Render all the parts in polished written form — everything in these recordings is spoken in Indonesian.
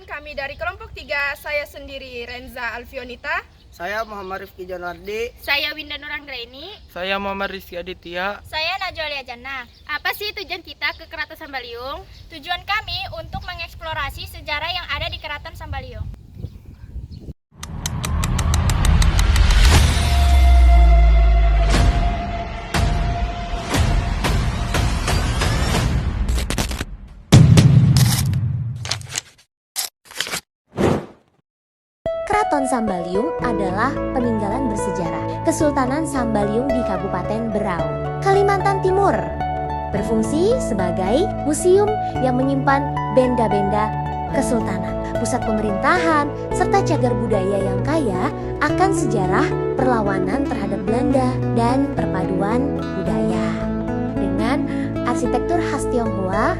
kami dari kelompok 3, saya sendiri Renza Alfionita. Saya Muhammad Rifki Jonardi. Saya Winda Nuranggraini. Saya Muhammad Rizky Aditya. Saya Najwa Liajana. Apa sih tujuan kita ke Keraton Sambaliung? Tujuan kami untuk mengeksplorasi sejarah yang ada di Keraton Sambaliung. Keraton Sambaliung adalah peninggalan bersejarah Kesultanan Sambaliung di Kabupaten Berau, Kalimantan Timur. Berfungsi sebagai museum yang menyimpan benda-benda kesultanan, pusat pemerintahan, serta cagar budaya yang kaya akan sejarah perlawanan terhadap Belanda dan perpaduan budaya dengan arsitektur khas Tionghoa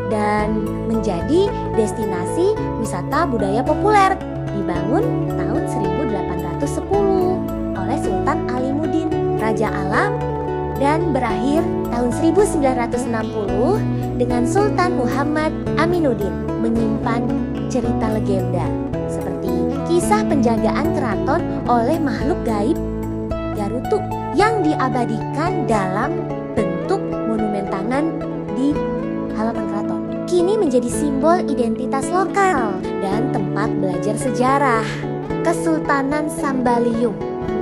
dan menjadi destinasi wisata budaya populer. Dibangun tahun 1810 oleh Sultan Alimuddin, Raja Alam, dan berakhir tahun 1960 dengan Sultan Muhammad Aminuddin, menyimpan cerita legenda seperti kisah penjagaan keraton oleh makhluk gaib Garutu yang diabadikan dalam bentuk monumen tangan di halaman keraton. Kini menjadi simbol identitas lokal dan tempat belajar sejarah. Kesultanan Sambaliung,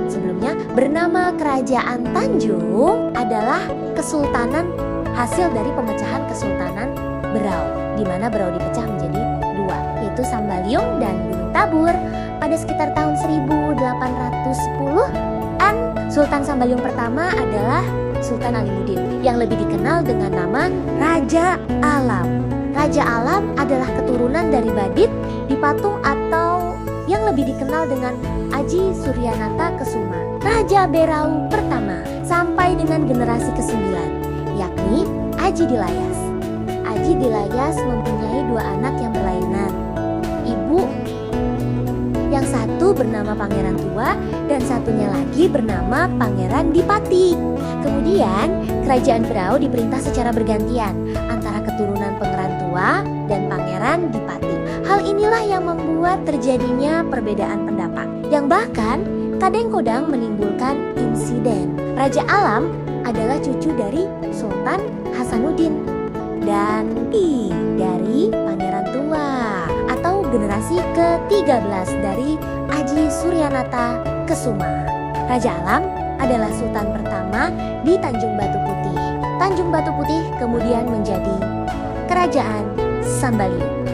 sebelumnya bernama Kerajaan Tanjung, adalah kesultanan hasil dari pemecahan Kesultanan Berau, di mana Berau dipecah menjadi dua, yaitu Sambaliung dan Gunung Tabur. Pada sekitar tahun 1810-an, Sultan Sambaliung pertama adalah Sultan Alimuddin yang lebih dikenal dengan nama Raja Alam. Raja Alam adalah keturunan dari Badit di Patung atau yang lebih dikenal dengan Aji Suryanata Kesuma, Raja Berau pertama, sampai dengan generasi ke-9, yakni Aji Dilayas. Aji Dilayas mempunyai dua anak yang berlainan. Ibu yang satu bernama Pangeran Tua dan satunya lagi bernama Pangeran Dipati. Kemudian Kerajaan Berau diperintah secara bergantian antara keturunan Pangeran Tua dan Pangeran Dipati. Hal inilah yang membuat terjadinya perbedaan pendapat yang bahkan kadang-kadang menimbulkan insiden. Raja Alam adalah cucu dari Sultan Hasanuddin dan dari Pangeran Tua atau generasi ke-13 dari Aji Suryanata Kesuma. Raja Alam adalah sultan pertama di Tanjung Batu Putih. Tanjung Batu Putih kemudian menjadi Kerajaan Sambaliung.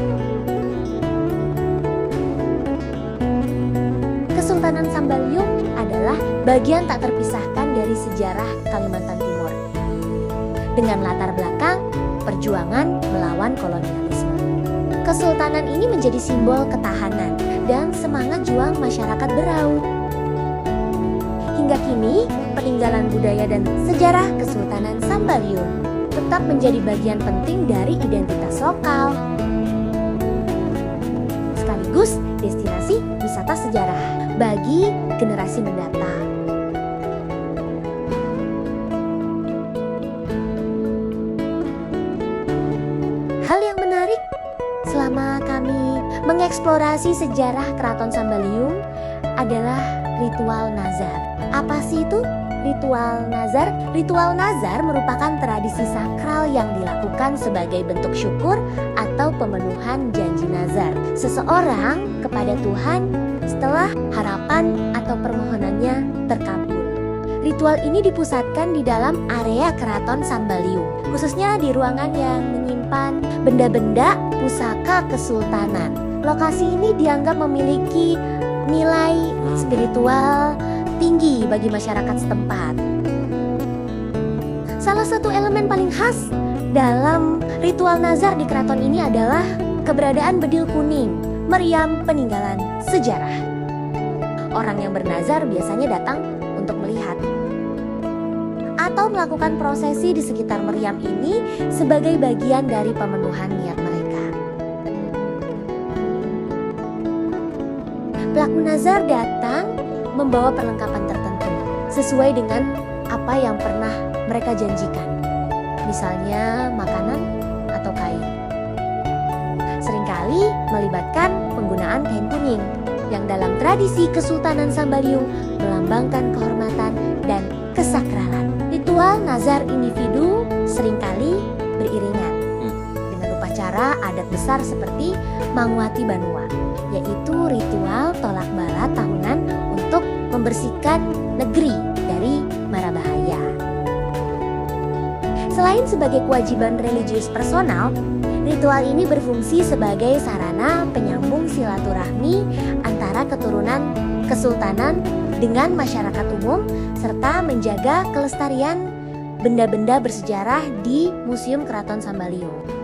Kesultanan Sambaliung adalah bagian tak terpisahkan dari sejarah Kalimantan Timur dengan latar belakang perjuangan melawan kolonialisme. Kesultanan ini menjadi simbol ketahanan dan semangat juang masyarakat Berau. Hingga kini, peninggalan budaya dan sejarah Kesultanan Sambaliung tetap menjadi bagian penting dari identitas lokal, sekaligus destinasi wisata sejarah bagi generasi mendatang. Hal yang menarik selama kami mengeksplorasi sejarah Keraton Sambaliung adalah ritual nazar. Apa sih itu ritual nazar? Ritual nazar merupakan tradisi sakral yang dilakukan sebagai bentuk syukur atau pemenuhan janji nazar seseorang kepada Tuhan setelah harapan atau permohonannya terkabul. Ritual ini dipusatkan di dalam area Keraton Sambaliung, khususnya di ruangan yang menyimpan benda-benda pusaka kesultanan. Lokasi ini dianggap memiliki nilai spiritual tinggi bagi masyarakat setempat. Salah satu elemen paling khas dalam ritual nazar di keraton ini adalah keberadaan bedil kuning, meriam peninggalan sejarah. Orang yang bernazar biasanya datang untuk melihat atau melakukan prosesi di sekitar meriam ini sebagai bagian dari pemenuhan niat mereka. Pelaku nazar datang membawa perlengkapan tertentu sesuai dengan apa yang pernah mereka janjikan, misalnya makanan atau kain. Seringkali melibatkan penggunaan kain kuning yang dalam tradisi Kesultanan Sambaliung melambangkan kehormatan dan kesakralan. Ritual nazar individu seringkali beriringan dengan upacara adat besar seperti Mangwati Banua, yaitu ritual tolak bala tahunan untuk membersihkan negeri dari mara bahaya. Selain sebagai kewajiban religius personal, ritual ini berfungsi sebagai sarana penyambung silaturahmi antara keturunan kesultanan dengan masyarakat umum serta menjaga kelestarian benda-benda bersejarah di Museum Keraton Sambaliung.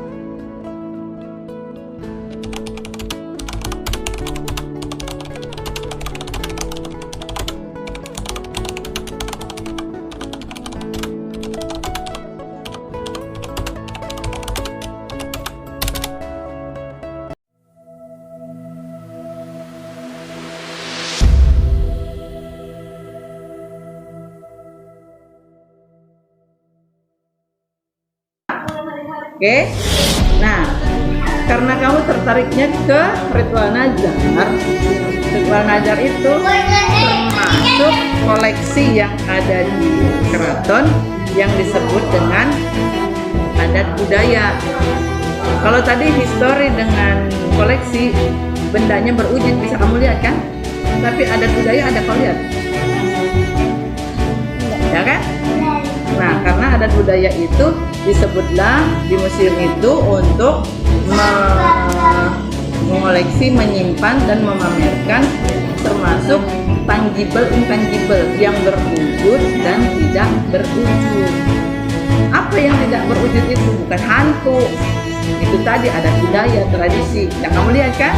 Oke, nah karena kamu tertariknya ke ritual nazar itu termasuk koleksi yang ada di keraton yang disebut dengan adat budaya. Kalau tadi histori dengan koleksi bendanya berwujud bisa kamu lihat kan, tapi adat budaya ada kau lihat? Ya kan? Nah, karena adat budaya itu disebutlah di museum itu untuk mengoleksi, menyimpan, dan memamerkan termasuk tangible, intangible yang berwujud dan tidak berwujud. Apa yang tidak berwujud itu bukan hantu, itu tadi adat budaya, tradisi yang kamu lihat kan?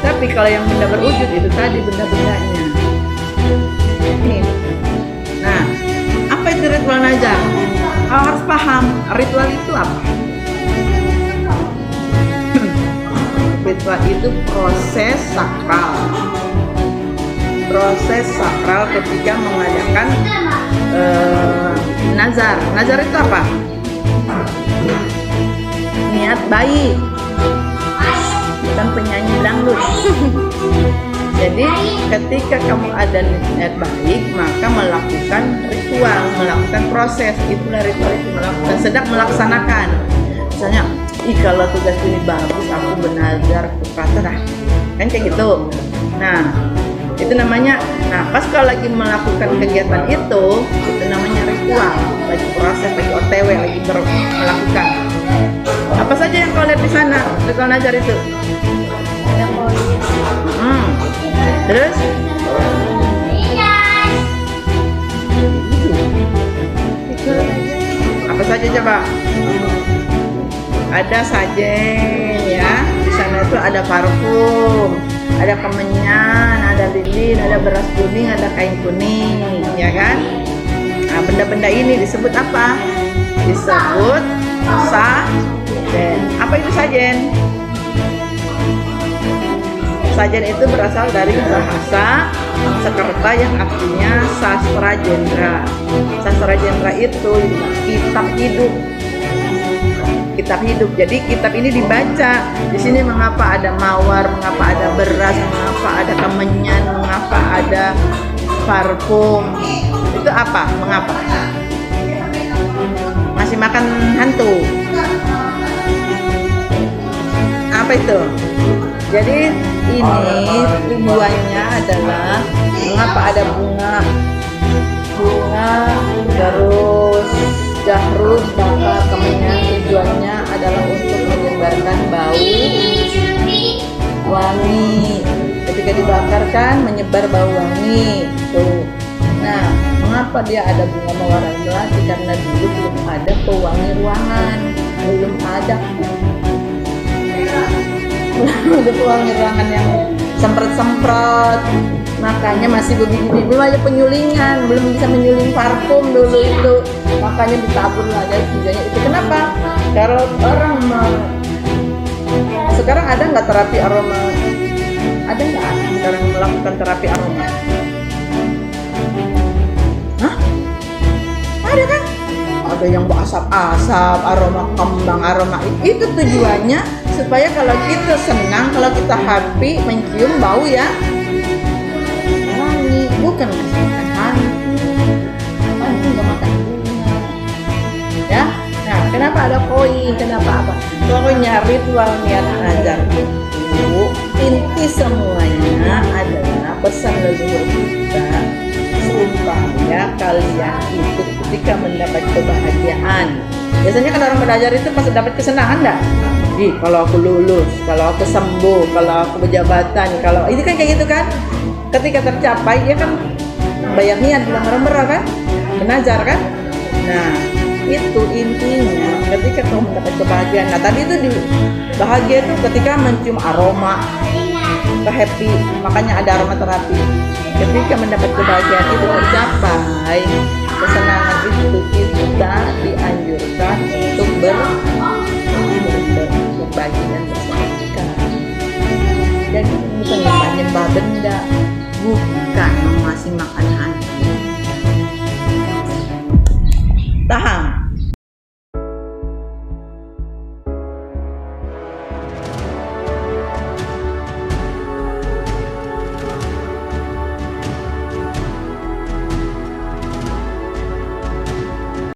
Tapi kalau yang benda berwujud itu tadi benda-bendanya. Ini. Nah, apa itu ritual nazar? Kau harus paham ritual itu apa. Ritual itu proses sakral ketika mengadakan nazar. Nazar itu apa? Niat baik, bukan penyanyi dangdut. Jadi ketika kamu ada niat baik, maka melakukan ritual, melakukan proses, itulah ritual itu, melakukan, sedang melaksanakan. Misalnya, kalau tugas ini bagus, aku bernazar ke keraton, kan kayak gitu. Nah, itu namanya. Nah, pas kalau lagi melakukan kegiatan itu namanya ritual, lagi proses, lagi OTW, lagi melakukan. Apa saja yang kau lihat di sana ritual nazar itu? Terus? Apa saja coba? Ada sajen ya. Di sana itu ada parfum, ada kemenyan, ada lilin, ada beras kuning, ada kain kuning, ya kan? Nah, benda-benda ini disebut apa? Disebut sajen. Apa itu sajen? Sajen itu berasal dari bahasa Sanskerta yang artinya sastra jendra. Sastra jendra itu kitab hidup. Kitab hidup. Jadi kitab ini dibaca. Di sini mengapa ada mawar, mengapa ada beras, mengapa ada kemenyan, mengapa ada parfum. Itu apa? Mengapa? Masih makan hantu. Apa itu? Jadi ini tujuannya adalah mengapa ada bunga, terus jahrut, bakar, kemenyan. Tujuannya adalah untuk menyebarkan bau wangi. Ketika dibakar kan menyebar bau wangi. Tuh. Nah, mengapa dia ada bunga mawar melati? Karena dulu belum ada pewangi ruangan, belum ada. Ada pewangi ruangan yang semprot-semprot, makanya masih begitu, belum ada penyulingan, belum bisa menyuling parfum dulu itu, makanya ditabur aja tujuannya itu. Kenapa? Kalau orang sekarang ada nggak terapi aroma? Ada nggak sekarang melakukan terapi aroma? Hah? Ada kan? ada yang berasap-asap, aroma kembang, aroma itu tujuannya supaya kalau kita senang, kalau kita happy, mencium bau ya wangi, bukan makan hantu. Hantu nggak makan bunga, ya. Nah, kenapa ada koin? Kenapa apa? Pokoknya ritual niat nazar itu inti semuanya adalah pesan leluhur kita supaya kalian ikut ketika mendapat kebahagiaan. Biasanya kan orang belajar itu pasti dapat kesenangan enggak? Ih, kalau aku lulus, kalau aku sembuh, kalau aku berjabatan, kalau ini kan kayak gitu kan. Ketika tercapai dia kan bayar niat bilang orang berah kan? Menazar kan? Nah, itu intinya ketika kamu mendapat kebahagiaan. Nah, tadi itu bahagia itu ketika mencium aroma, happy, makanya ada aromaterapi. Ketika mendapat kebahagiaan itu tercapai, kesenangan itu kita dianjurkan untuk